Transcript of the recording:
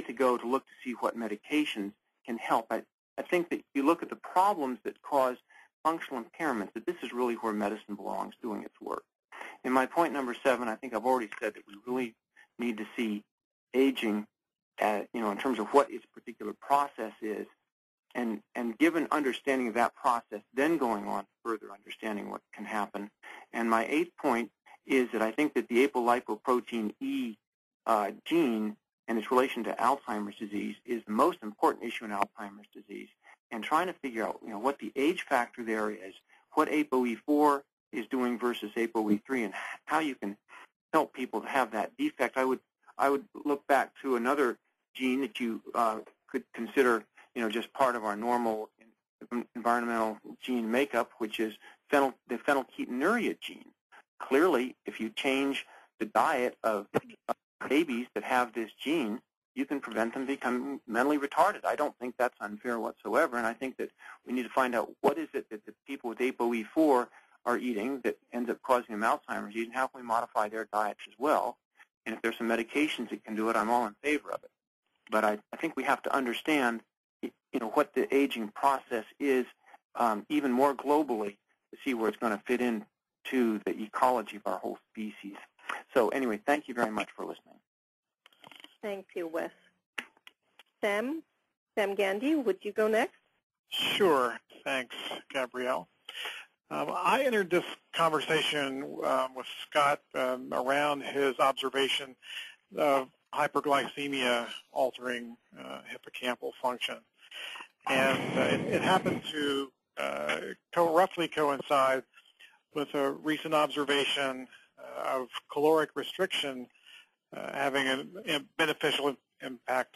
to go to look to see what medications can help. I think that you look at the problems that cause functional impairments, that this is really where medicine belongs doing its work. In my point number 7, I think I've already said that we really need to see aging, in terms of what its particular process is, and given understanding of that process, then going on to further understanding what can happen. And my 8th point is that I think that the apolipoprotein E gene and its relation to Alzheimer's disease is the most important issue in Alzheimer's disease, and trying to figure out what the age factor there is, what ApoE4 is doing versus ApoE3, and how you can help people to have that defect. I would look back to another gene that you could consider just part of our normal environmental gene makeup, which is the phenylketonuria gene. Clearly, if you change the diet of babies that have this gene, you can prevent them becoming mentally retarded. I don't think that's unfair whatsoever, and I think that we need to find out what is it that the people with ApoE4 are eating that ends up causing them Alzheimer's disease, and how can we modify their diets as well. And if there's some medications that can do it, I'm all in favor of it. But I think we have to understand what the aging process is even more globally to see where it's going to fit into the ecology of our whole species. So anyway, thank you very much for listening. Thank you, Wes. Sam Gandhi, would you go next? Sure. Thanks, Gabrielle. I entered this conversation with Scott around his observation of hyperglycemia altering hippocampal function. And it happened to roughly coincide with a recent observation of caloric restriction having a beneficial impact